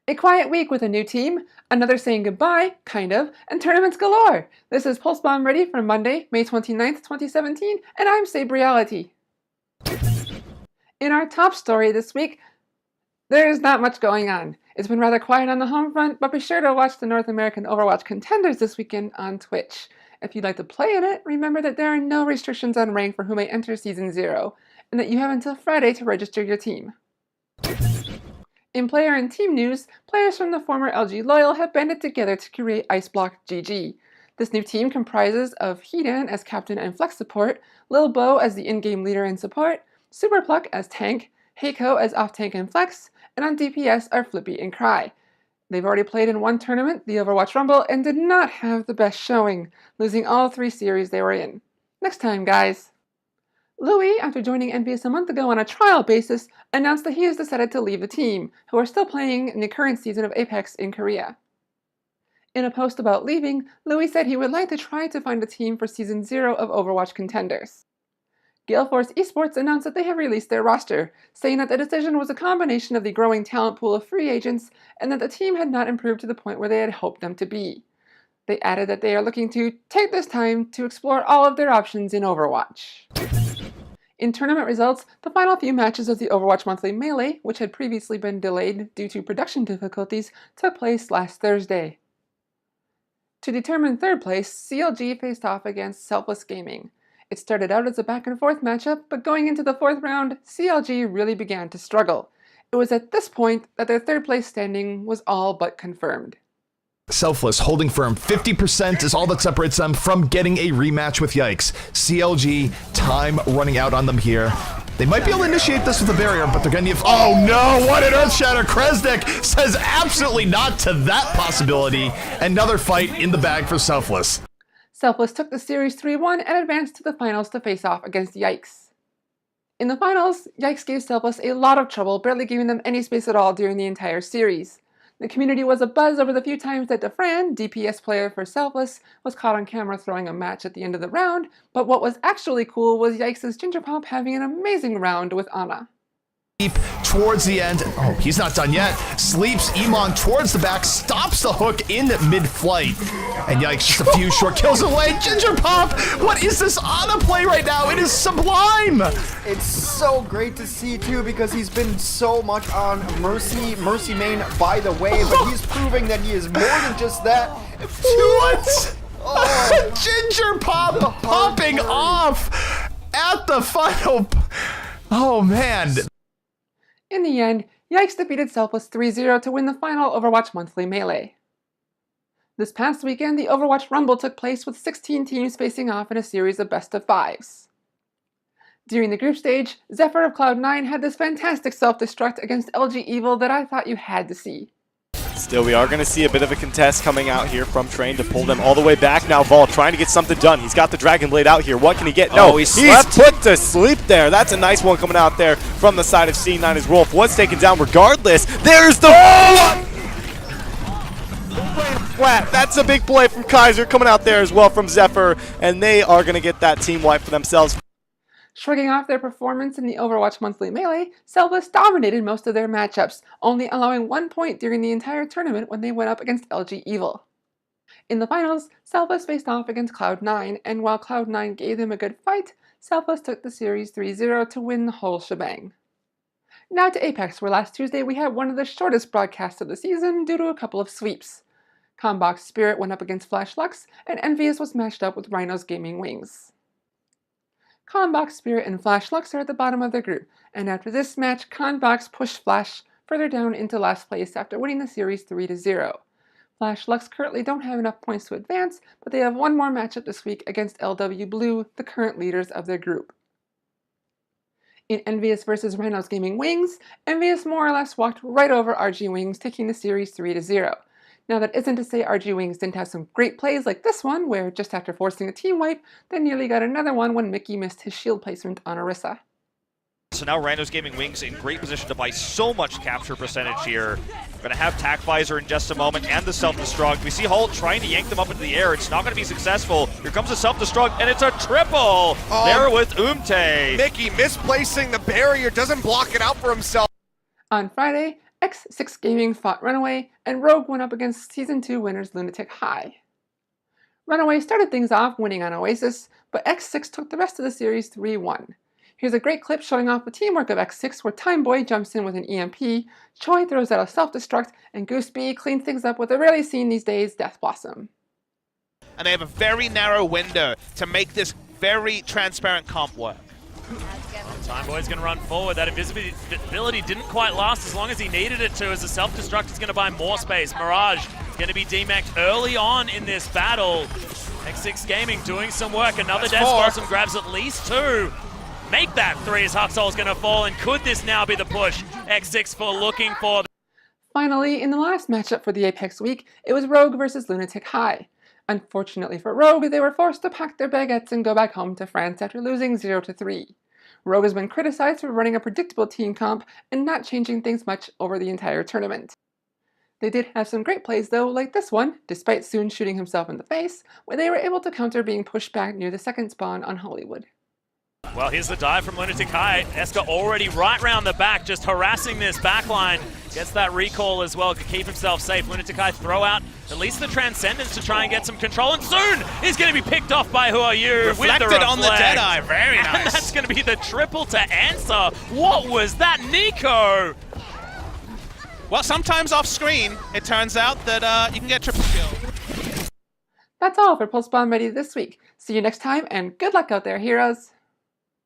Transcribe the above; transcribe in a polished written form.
A quiet week with a new team, another saying goodbye, kind of, and tournaments galore. This is Pulse Bomb Ready for Monday, May 29th, 2017, and I'm Sabriality. In our top story this week, there's not much going on. It's been rather quiet on the home front, but be sure to watch the North American Overwatch Contenders this weekend on Twitch. If you'd like to play in it, remember that there are no restrictions on rank for who may enter Season 0, and that you have until Friday to register your team. In player and team news, players from the former LG Loyal have banded together to create Iceblock GG. This new team comprises of Hedan as captain and flex support, Lil Bo as the in-game leader and support, Superpluck as tank, Heiko as off-tank and flex, and on DPS are Flippy and Cry. They've already played in one tournament, the Overwatch Rumble, and did not have the best showing, losing all 3 series they were in. Next time, guys! Louis, after joining Envious a month ago on a trial basis, announced that he has decided to leave the team, who are still playing in the current season of Apex in Korea. In a post about leaving, Louis said he would like to try to find a team for Season 0 of Overwatch Contenders. Galeforce Esports announced that they have released their roster, saying that the decision was a combination of the growing talent pool of free agents and that the team had not improved to the point where they had hoped them to be. They added that they are looking to take this time to explore all of their options in Overwatch. In tournament results, the final few matches of the Overwatch Monthly Melee, which had previously been delayed due to production difficulties, took place last Thursday. To determine third place, CLG faced off against Selfless Gaming. It started out as a back-and-forth matchup, but going into the 4th round, CLG really began to struggle. It was at this point that their third place standing was all but confirmed. Selfless holding firm. 50% is all that separates them from getting a rematch with Yikes. CLG, time running out on them here. They might be able to initiate this with a barrier, but they're going to need... Oh no, what an Earthshatter! Kresnik says absolutely not to that possibility. Another fight in the bag for Selfless. Selfless took the series 3-1 and advanced to the finals to face off against Yikes. In the finals, Yikes gave Selfless a lot of trouble, barely giving them any space at all during the entire series. The community was abuzz over the few times that Defran, DPS player for Selfless, was caught on camera throwing a match at the end of the round, but what was actually cool was Yikes' Gingerpop having an amazing round with Ana. Towards the end, oh, he's not done yet. Sleeps Iman towards the back, stops the hook in mid-flight. And Yikes, just a few short kills away. Gingerpop, what is this Ana play right now? It is sublime. It's so great to see too, because he's been so much on Mercy main by the way, but he's proving that he is more than just that. What? Oh. Gingerpop popping off at the final. Oh man. In the end, Yikes defeated Selfless 3-0 to win the final Overwatch Monthly Melee. This past weekend, the Overwatch Rumble took place with 16 teams facing off in a series of best-of-5s. During the group stage, Zephyr of Cloud9 had this fantastic self-destruct against LG Evil that I thought you had to see. Still, we are going to see a bit of a contest coming out here from Train to pull them all the way back. Now Vol trying to get something done. He's got the Dragon Blade out here. What can he get? No, he's put to sleep there. That's a nice one coming out there from the side of C9 as Wolf was taken down regardless. There's the flat. That's a big play from Kaiser coming out there as well from Zephyr, and they are going to get that team wipe for themselves. Shrugging off their performance in the Overwatch Monthly Melee, Selfless dominated most of their matchups, only allowing 1 point during the entire tournament when they went up against LG Evil. In the finals, Selfless faced off against Cloud9, and while Cloud9 gave them a good fight, Selfless took the series 3-0 to win the whole shebang. Now to Apex, where last Tuesday we had one of the shortest broadcasts of the season due to a couple of sweeps. Combox Spirit went up against Flash Lux, and Envious was matched up with Rhino's Gaming Wings. Combox Spirit and Flash Lux are at the bottom of their group, and after this match, Combox pushed Flash further down into last place after winning the series 3-0. Flash Lux currently don't have enough points to advance, but they have one more matchup this week against LW Blue, the current leaders of their group. In Envious vs Rhino's Gaming Wings, Envious more or less walked right over RG Wings, taking the series 3-0. Now that isn't to say RG Wings didn't have some great plays like this one, where just after forcing a team wipe, they nearly got another one when Mickey missed his shield placement on Orisa. So now Rhino's Gaming Wings in great position to buy so much capture percentage here. We're going to have Tac Visor in just a moment and the self-destruct. We see Holt trying to yank them up into the air. It's not going to be successful. Here comes the self-destruct, and it's a triple there with Umte. Mickey misplacing the barrier, doesn't block it out for himself. On Friday, X6 Gaming fought Runaway, and Rogue went up against Season 2 winners lunatic-hai. Runaway started things off winning on Oasis, but X6 took the rest of the series 3-1. Here's a great clip showing off the teamwork of X6 where Timeboy jumps in with an EMP, Choi throws out a self-destruct, and Goose B cleans things up with a rarely seen these days Death Blossom. And they have a very narrow window to make this very transparent comp work. Timeboy's going to run forward. That invisibility didn't quite last as long as he needed it to, as the self-destruct is going to buy more space. Mirage is going to be demeched early on in this battle. X6 Gaming doing some work. Another Death Blossom grabs at least 2. Make that 3 as Huxol's going to fall, and could this now be the push X6 for looking for? Finally, in the last matchup for the Apex week, it was Rogue versus lunatic-hai. Unfortunately for Rogue, they were forced to pack their baguettes and go back home to France after losing 0-3. Rogue has been criticized for running a predictable team comp and not changing things much over the entire tournament. They did have some great plays though, like this one, despite Soon shooting himself in the face, where they were able to counter being pushed back near the second spawn on Hollywood. Well, here's the dive from lunatic-hai. Eska already right round the back, just harassing this backline. Gets that recall as well to keep himself safe. lunatic-hai throw out at least the Transcendence to try and get some control. And soon he's going to be picked off by Who Are You. Reflected with the on the Deadeye. Very nice. And that's going to be the triple to answer. What was that, Nico? Well, sometimes off screen, it turns out that you can get triple kill. That's all for Pulse Bomb Ready this week. See you next time, and good luck out there, heroes!